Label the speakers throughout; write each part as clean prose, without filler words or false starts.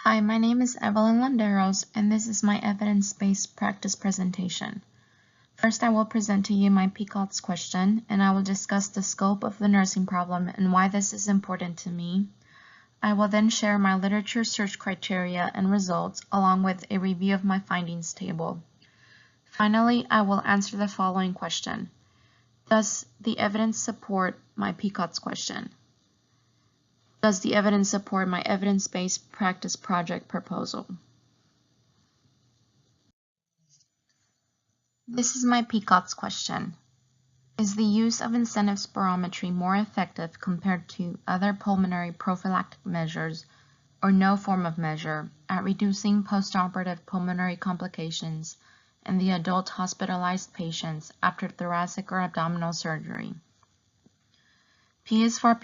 Speaker 1: Hi, my name is Evelyn Landeros, and this is my evidence-based practice presentation. First, I will present to you my PCOTS question, and I will discuss the scope of the nursing problem and why this is important to me. I will then share my literature search criteria and results, along with a review of my findings table. Finally, I will answer the following question. Does the evidence support my PCOTS question? Does the evidence support my evidence-based practice project proposal? This is my PCOTS question. Is the use of incentive spirometry more effective compared to other pulmonary prophylactic measures or no form of measure at reducing postoperative pulmonary complications in the adult hospitalized patients after thoracic or abdominal surgery? P is for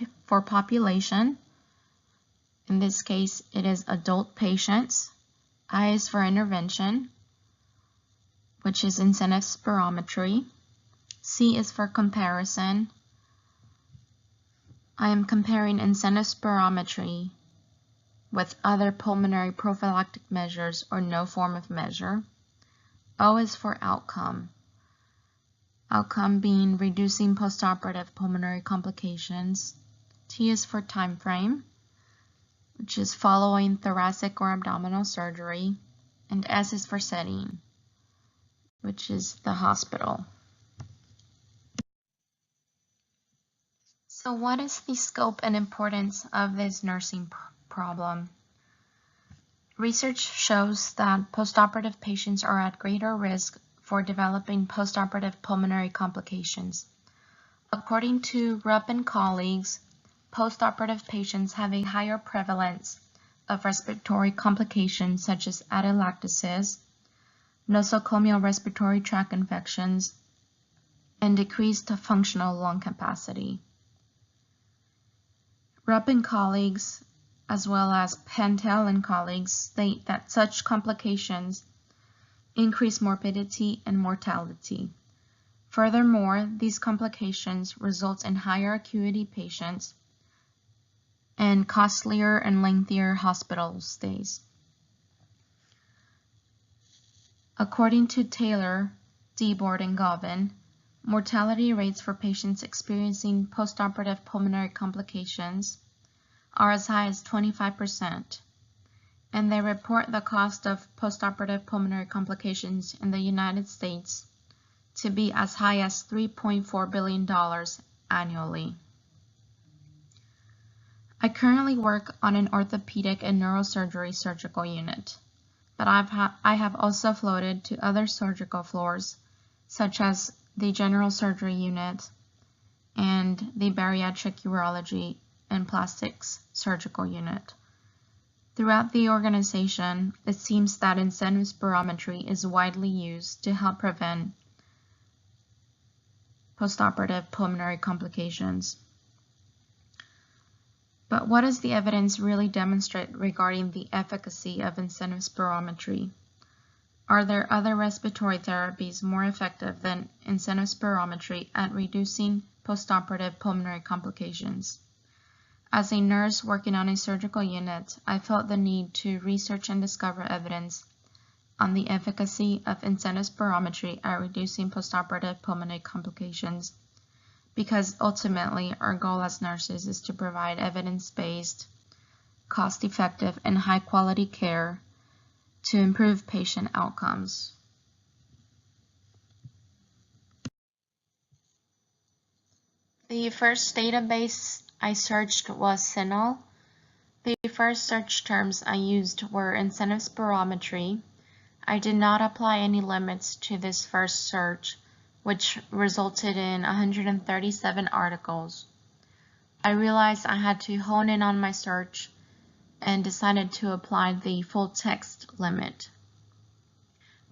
Speaker 1: population. In this case, it is adult patients. I is for intervention, which is incentive spirometry. C is for comparison. I am comparing incentive spirometry with other pulmonary prophylactic measures or no form of measure. O is for outcome. Outcome being reducing postoperative pulmonary complications. T is for time frame, which is following thoracic or abdominal surgery. And S is for setting, which is the hospital. So what is the scope and importance of this nursing problem? Research shows that postoperative patients are at greater risk for developing postoperative pulmonary complications. According to Rupp and colleagues, postoperative patients have a higher prevalence of respiratory complications such as atelectasis, nosocomial respiratory tract infections, and decreased functional lung capacity. Rupp and colleagues, as well as Pantel and colleagues, state that such complications increase morbidity and mortality. Furthermore, these complications result in higher acuity patients and costlier and lengthier hospital stays. According to Taylor, Debord, and Govin, mortality rates for patients experiencing postoperative pulmonary complications are as high as 25%, and they report the cost of postoperative pulmonary complications in the United States to be as high as $3.4 billion annually. I currently work on an orthopedic and neurosurgery surgical unit, but I have also floated to other surgical floors, such as the general surgery unit and the bariatric urology and plastics surgical unit. Throughout the organization, it seems that incentive spirometry is widely used to help prevent postoperative pulmonary complications. But what does the evidence really demonstrate regarding the efficacy of incentive spirometry? Are there other respiratory therapies more effective than incentive spirometry at reducing postoperative pulmonary complications? As a nurse working on a surgical unit, I felt the need to research and discover evidence on the efficacy of incentive spirometry at reducing postoperative pulmonary complications, because ultimately our goal as nurses is to provide evidence-based, cost-effective, and high-quality care to improve patient outcomes. The first database I searched was CINAHL. The first search terms I used were incentive spirometry. I did not apply any limits to this first search, which resulted in 137 articles. I realized I had to hone in on my search and decided to apply the full text limit,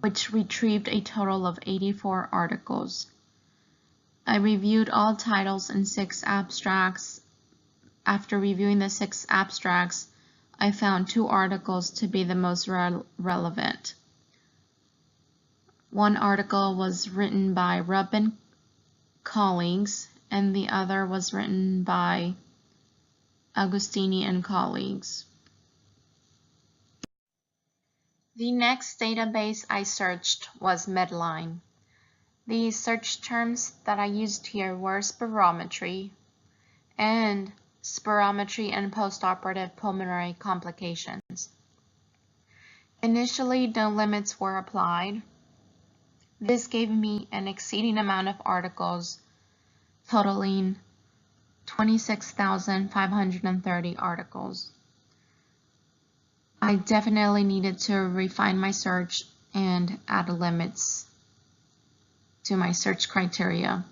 Speaker 1: which retrieved a total of 84 articles. I reviewed all titles and 6 abstracts. After reviewing the 6 abstracts, I found 2 articles to be the most relevant. One article was written by Rupp and colleagues, and the other was written by Agostini and colleagues. The next database I searched was Medline. The search terms that I used here were spirometry and postoperative pulmonary complications. Initially, no limits were applied. This gave me an exceeding amount of articles, totaling 26,530 articles. I definitely needed to refine my search and add limits to my search criteria.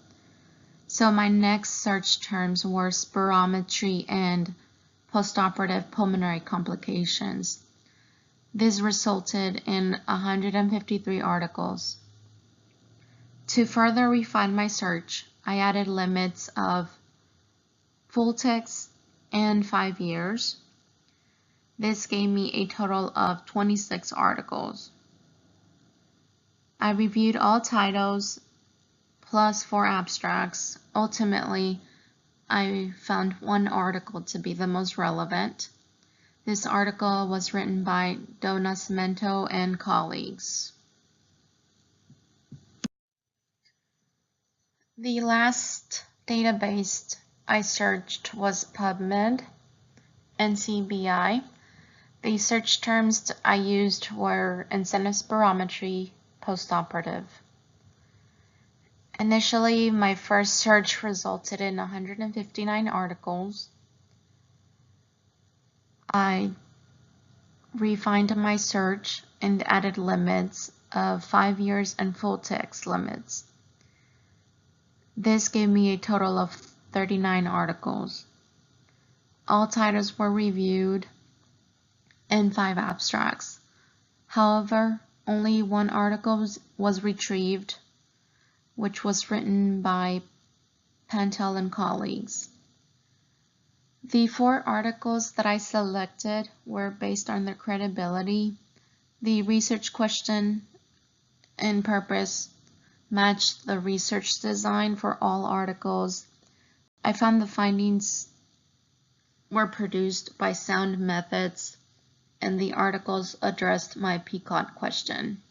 Speaker 1: So my next search terms were spirometry and postoperative pulmonary complications. This resulted in 153 articles. To further refine my search, I added limits of full text and 5 years. This gave me a total of 26 articles. I reviewed all titles plus 4 abstracts. Ultimately, I found one article to be the most relevant. This article was written by Do Nascimento and colleagues. The last database I searched was PubMed, NCBI. The search terms I used were incentive spirometry, postoperative. Initially, my first search resulted in 159 articles. I refined my search and added limits of 5 years and full text limits. This gave me a total of 39 articles. All titles were reviewed and 5 abstracts. However, only one article was retrieved, which was written by Pantel and colleagues. The 4 articles that I selected were based on their credibility. The research question and purpose matched the research design for all articles. I found the findings were produced by sound methods, and the articles addressed my PCOT question.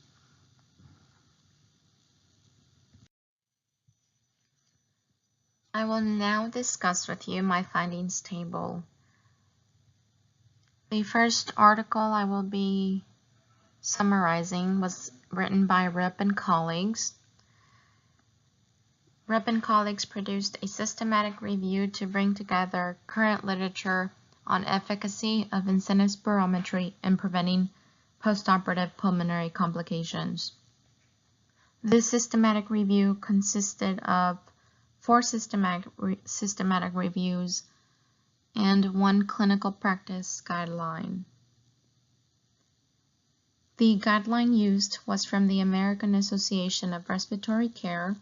Speaker 1: I will now discuss with you my findings table. The first article I will be summarizing was written by Rupp and colleagues. Rupp and colleagues produced a systematic review to bring together current literature on efficacy of incentive spirometry in preventing postoperative pulmonary complications. This systematic review consisted of 4 systematic reviews and 1 clinical practice guideline. The guideline used was from the American Association of Respiratory Care,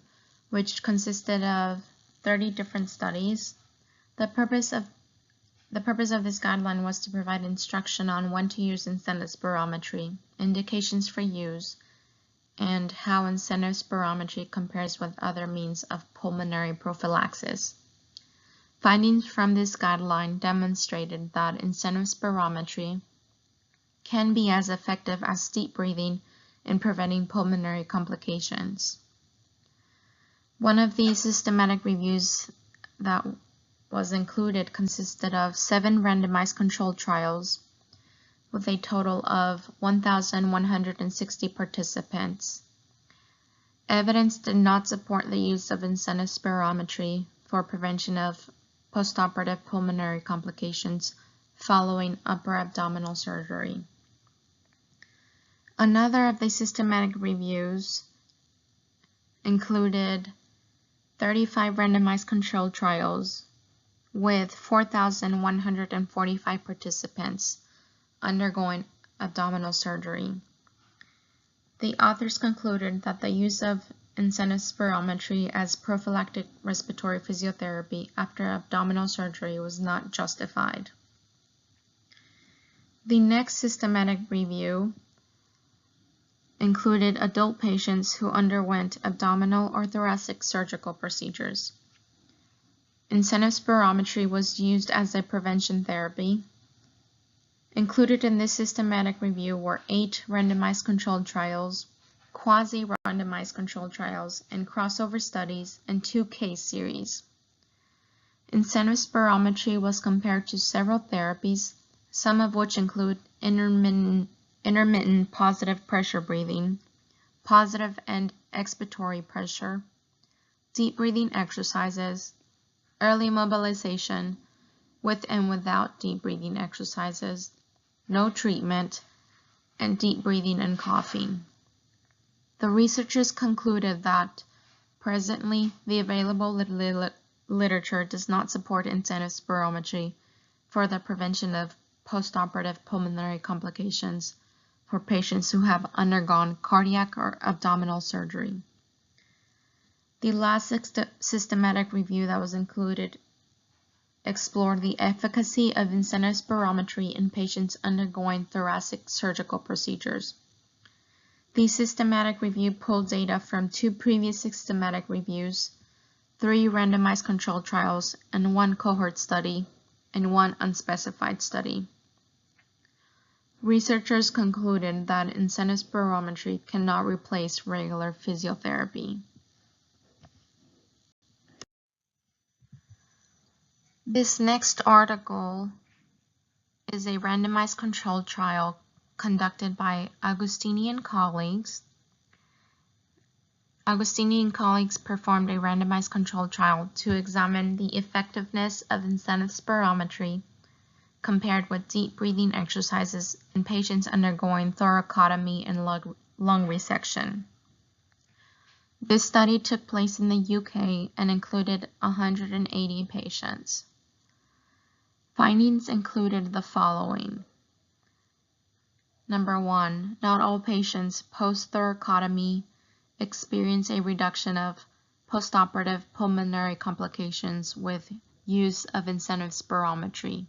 Speaker 1: which consisted of 30 different studies. The purpose of this guideline was to provide instruction on when to use incentive spirometry, indications for use, and how incentive spirometry compares with other means of pulmonary prophylaxis. Findings from this guideline demonstrated that incentive spirometry can be as effective as deep breathing in preventing pulmonary complications. One of the systematic reviews that was included consisted of 7 randomized controlled trials with a total of 1,160 participants. Evidence did not support the use of incentive spirometry for prevention of postoperative pulmonary complications following upper abdominal surgery. Another of the systematic reviews included 35 randomized controlled trials with 4,145 participants undergoing abdominal surgery. The authors concluded that the use of incentive spirometry as prophylactic respiratory physiotherapy after abdominal surgery was not justified. The next systematic review included adult patients who underwent abdominal or thoracic surgical procedures. Incentive spirometry was used as a prevention therapy. Included in this systematic review were 8 randomized controlled trials, quasi-randomized controlled trials, and crossover studies, and 2 case series. Incentive spirometry was compared to several therapies, some of which include intermittent positive pressure breathing, positive and expiratory pressure, deep breathing exercises, early mobilization, with and without deep breathing exercises, no treatment, and deep breathing and coughing. The researchers concluded that presently the available literature does not support incentive spirometry for the prevention of postoperative pulmonary complications for patients who have undergone cardiac or abdominal surgery. The last systematic review that was included explored the efficacy of incentive spirometry in patients undergoing thoracic surgical procedures. The systematic review pulled data from 2 previous systematic reviews, 3 randomized controlled trials, and 1 cohort study, and 1 unspecified study. Researchers concluded that incentive spirometry cannot replace regular physiotherapy. This next article is a randomized controlled trial conducted by Agostini and colleagues. Agostini and colleagues performed a randomized controlled trial to examine the effectiveness of incentive spirometry compared with deep breathing exercises in patients undergoing thoracotomy and lung resection. This study took place in the UK and included 180 patients. Findings included the following. Number 1, not all patients post-thoracotomy experience a reduction of postoperative pulmonary complications with use of incentive spirometry.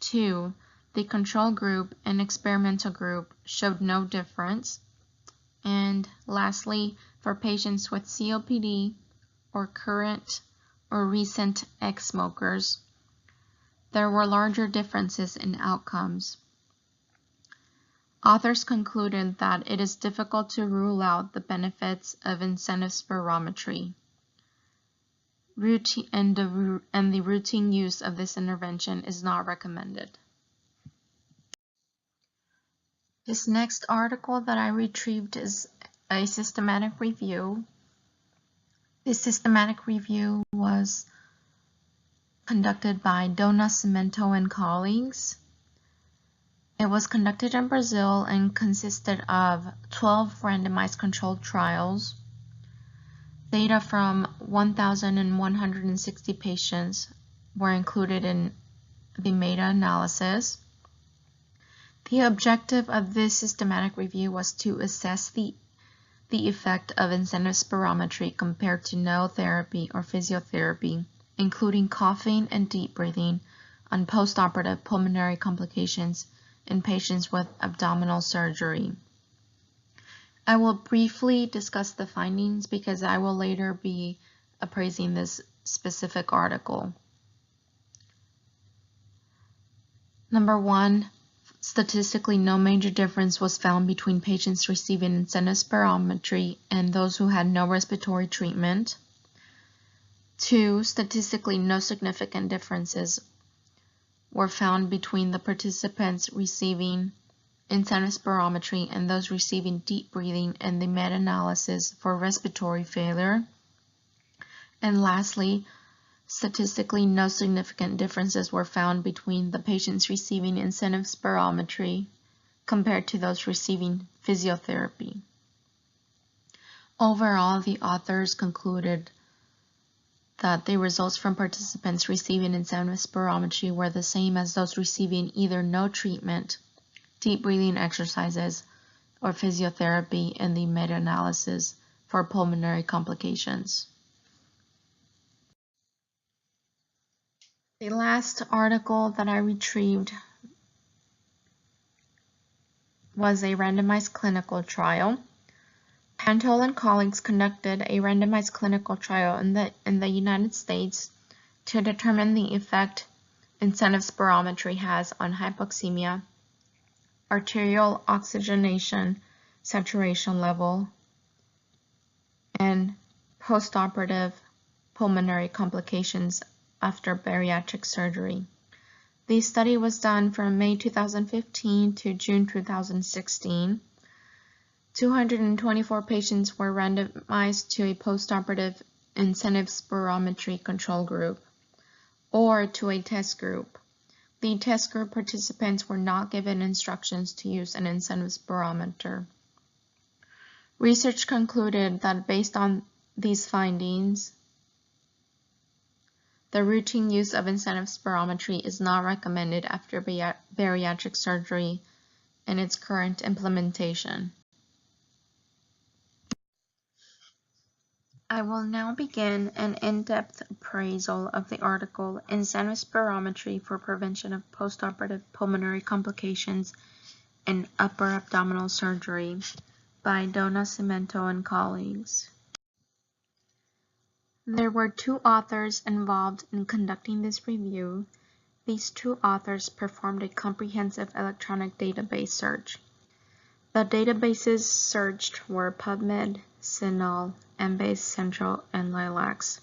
Speaker 1: 2, the control group and experimental group showed no difference. And lastly, for patients with COPD or current or recent ex-smokers, there were larger differences in outcomes. Authors concluded that it is difficult to rule out the benefits of incentive spirometry. And the routine use of this intervention is not recommended. This next article that I retrieved is a systematic review. This systematic review was conducted by Do Nascimento and colleagues. It was conducted in Brazil and consisted of 12 randomized controlled trials. Data from 1,160 patients were included in the meta-analysis. The objective of this systematic review was to assess the effect of incentive spirometry compared to no therapy or physiotherapy, including coughing and deep breathing, on postoperative pulmonary complications in patients with abdominal surgery. I will briefly discuss the findings because I will later be appraising this specific article. Number 1, statistically no major difference was found between patients receiving incentive spirometry and those who had no respiratory treatment. 2, statistically no significant differences were found between the participants receiving incentive spirometry and those receiving deep breathing in the meta-analysis for respiratory failure. And lastly, statistically no significant differences were found between the patients receiving incentive spirometry compared to those receiving physiotherapy. Overall, the authors concluded that the results from participants receiving incentive spirometry were the same as those receiving either no treatment, deep breathing exercises, or physiotherapy in the meta-analysis for pulmonary complications. The last article that I retrieved was a randomized clinical trial. Pantol and colleagues conducted a randomized clinical trial in the United States to determine the effect incentive spirometry has on hypoxemia, arterial oxygenation saturation level, and postoperative pulmonary complications after bariatric surgery. The study was done from May 2015 to June 2016. 224 patients were randomized to a postoperative incentive spirometry control group or to a test group. The test group participants were not given instructions to use an incentive spirometer. Research concluded that based on these findings, the routine use of incentive spirometry is not recommended after bariatric surgery in its current implementation. I will now begin an in-depth appraisal of the article Incentive Spirometry for Prevention of Postoperative Pulmonary Complications in Upper Abdominal Surgery by Do Nascimento and colleagues. There were 2 authors involved in conducting this review. These 2 authors performed a comprehensive electronic database search. The databases searched were PubMed, CINAHL, Embase Central, and LILACS.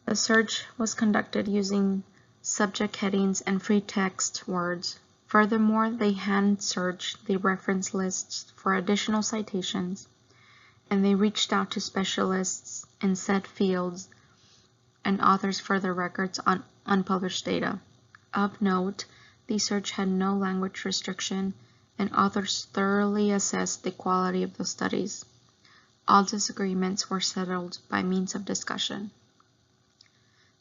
Speaker 1: The search was conducted using subject headings and free text words. Furthermore, they hand-searched the reference lists for additional citations, and they reached out to specialists in said fields and authors for their records on unpublished data. Of note, the search had no language restriction, and authors thoroughly assessed the quality of the studies. All disagreements were settled by means of discussion.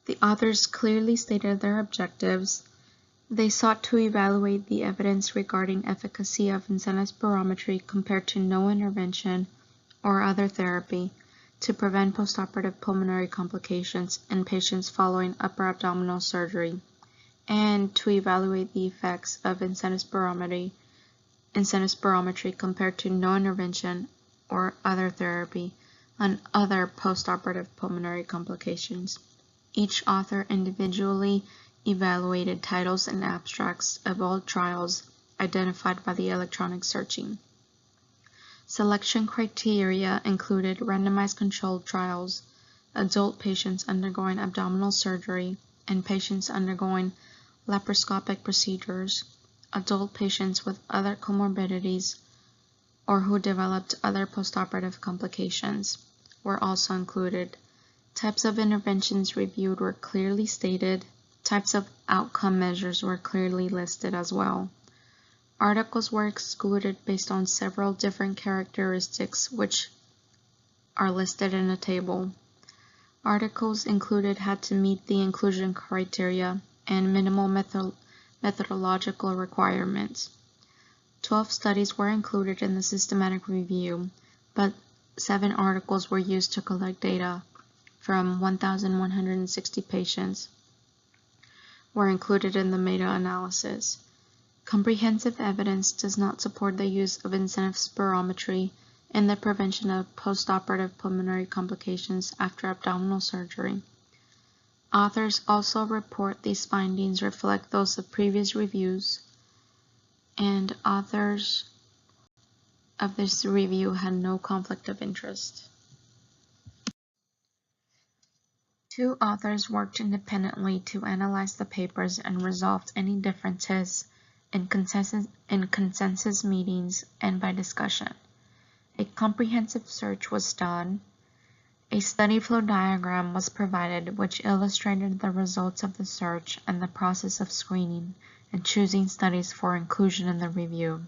Speaker 1: The authors clearly stated their objectives. They sought to evaluate the evidence regarding efficacy of incentive spirometry compared to no intervention or other therapy to prevent postoperative pulmonary complications in patients following upper abdominal surgery, and to evaluate the effects of incentive spirometry compared to no intervention or other therapy on other postoperative pulmonary complications. Each author individually evaluated titles and abstracts of all trials identified by the electronic searching. Selection criteria included randomized controlled trials, adult patients undergoing abdominal surgery, and patients undergoing laparoscopic procedures, adult patients with other comorbidities, or who developed other postoperative complications were also included. Types of interventions reviewed were clearly stated. Types of outcome measures were clearly listed as well. Articles were excluded based on several different characteristics which are listed in a table. Articles included had to meet the inclusion criteria and minimal methodological requirements. 12 studies were included in the systematic review, but 7 articles were used to collect data from 1,160 patients were included in the meta-analysis. Comprehensive evidence does not support the use of incentive spirometry in the prevention of postoperative pulmonary complications after abdominal surgery. Authors also report these findings reflect those of previous reviews, and authors of this review had no conflict of interest. 2 authors worked independently to analyze the papers and resolved any differences in consensus meetings and by discussion. A comprehensive search was done. A study flow diagram was provided which illustrated the results of the search and the process of screening and choosing studies for inclusion in the review.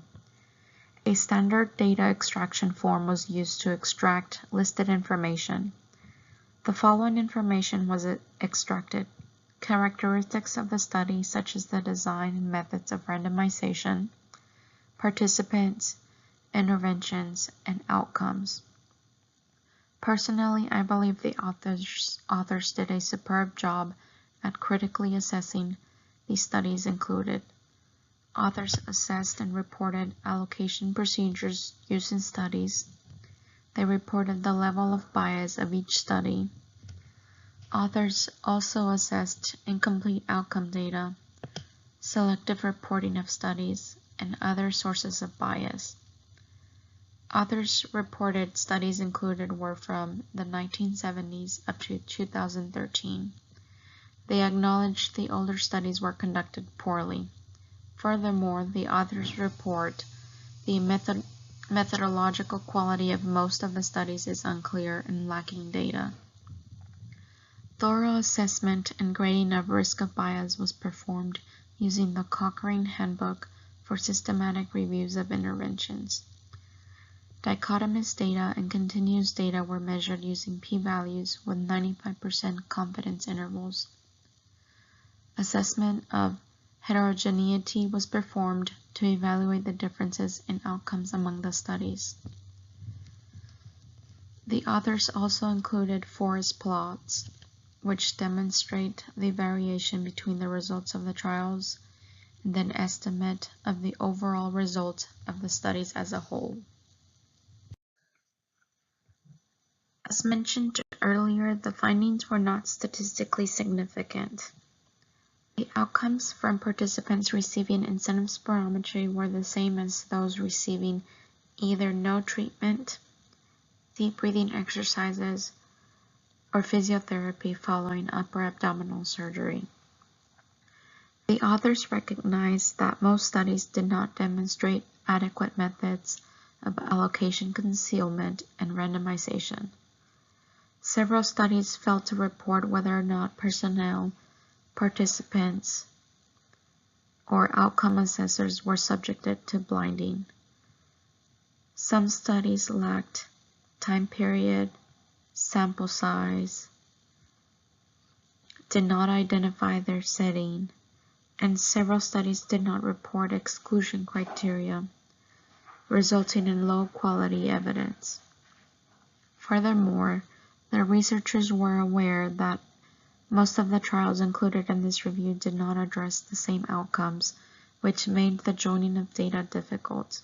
Speaker 1: A standard data extraction form was used to extract listed information. The following information was extracted: characteristics of the study such as the design and methods of randomization, participants, interventions, and outcomes. Personally, I believe the authors did a superb job at critically assessing the studies included. Authors assessed and reported allocation procedures used in studies. They reported the level of bias of each study. Authors also assessed incomplete outcome data, selective reporting of studies, and other sources of bias. Authors reported studies included were from the 1970s up to 2013. They acknowledged the older studies were conducted poorly. Furthermore, the authors report the methodological quality of most of the studies is unclear and lacking data. Thorough assessment and grading of risk of bias was performed using the Cochrane Handbook for Systematic Reviews of Interventions. Dichotomous data and continuous data were measured using p-values with 95% confidence intervals. Assessment of heterogeneity was performed to evaluate the differences in outcomes among the studies. The authors also included forest plots, which demonstrate the variation between the results of the trials and an estimate of the overall result of the studies as a whole. As mentioned earlier, the findings were not statistically significant. The outcomes from participants receiving incentive spirometry were the same as those receiving either no treatment, deep breathing exercises, or physiotherapy following upper abdominal surgery. The authors recognized that most studies did not demonstrate adequate methods of allocation concealment and randomization. Several studies failed to report whether or not personnel, participants, or outcome assessors were subjected to blinding. Some studies lacked time period, sample size, did not identify their setting, and several studies did not report exclusion criteria, resulting in low quality evidence. Furthermore, the researchers were aware that most of the trials included in this review did not address the same outcomes, which made the joining of data difficult.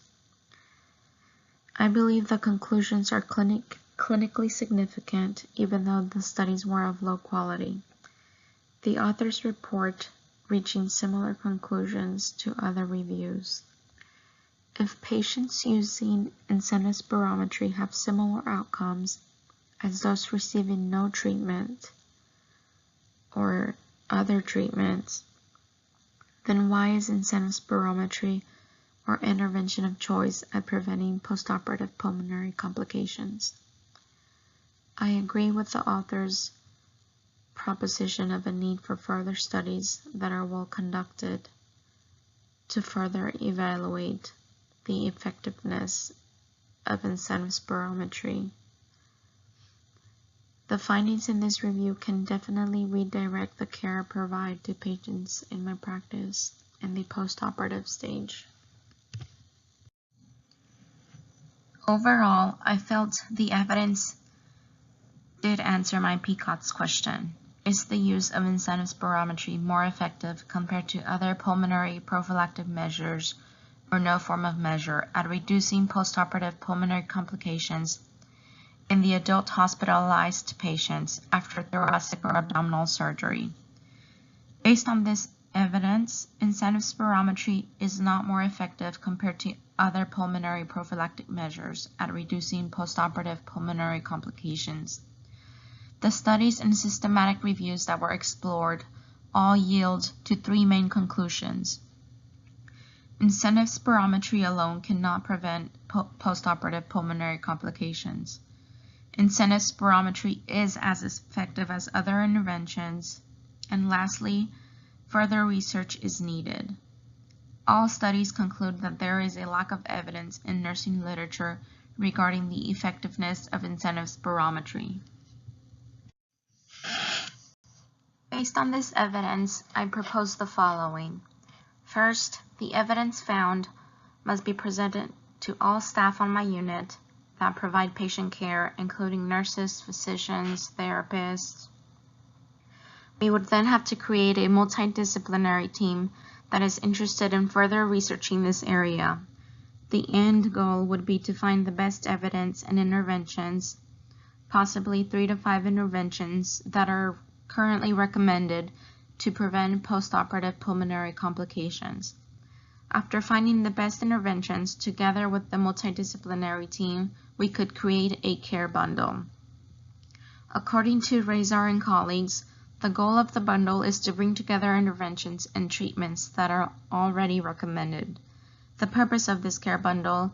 Speaker 1: I believe the conclusions are clinically significant, even though the studies were of low quality. The authors report reaching similar conclusions to other reviews. If patients using incentive spirometry have similar outcomes as those receiving no treatment or other treatments, then why is incentive spirometry or intervention of choice at preventing postoperative pulmonary complications? I agree with the author's proposition of a need for further studies that are well conducted to further evaluate the effectiveness of incentive spirometry. The findings in this review can definitely redirect the care I provide to patients in my practice in the postoperative stage. Overall, I felt the evidence did answer my PCOTS question. Is the use of incentive spirometry more effective compared to other pulmonary prophylactic measures or no form of measure at reducing postoperative pulmonary complications in the adult hospitalized patients after thoracic or abdominal surgery? Based on this evidence, incentive spirometry is not more effective compared to other pulmonary prophylactic measures at reducing postoperative pulmonary complications. The studies and systematic reviews that were explored all yield to three main conclusions. Incentive spirometry alone cannot prevent postoperative pulmonary complications. Incentive spirometry is as effective as other interventions. And lastly, further research is needed. All studies conclude that there is a lack of evidence in nursing literature regarding the effectiveness of incentive spirometry. Based on this evidence, I propose the following. First, the evidence found must be presented to all staff on my unit that provide patient care, including nurses, physicians, therapists. We would then have to create a multidisciplinary team that is interested in further researching this area. The end goal would be to find the best evidence and interventions, possibly 3 to 5 interventions that are currently recommended to prevent postoperative pulmonary complications. After finding the best interventions, together with the multidisciplinary team, we could create a care bundle. According to Razor and colleagues, the goal of the bundle is to bring together interventions and treatments that are already recommended. The purpose of this care bundle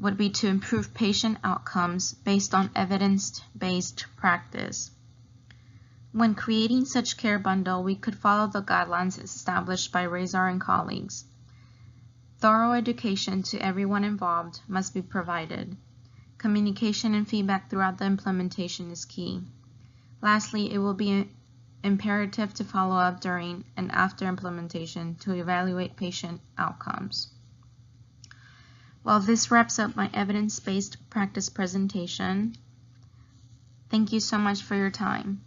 Speaker 1: would be to improve patient outcomes based on evidence-based practice. When creating such care bundle, we could follow the guidelines established by Razor and colleagues. Thorough education to everyone involved must be provided. Communication and feedback throughout the implementation is key. Lastly, it will be imperative to follow up during and after implementation to evaluate patient outcomes. Well, this wraps up my evidence-based practice presentation. Thank you so much for your time.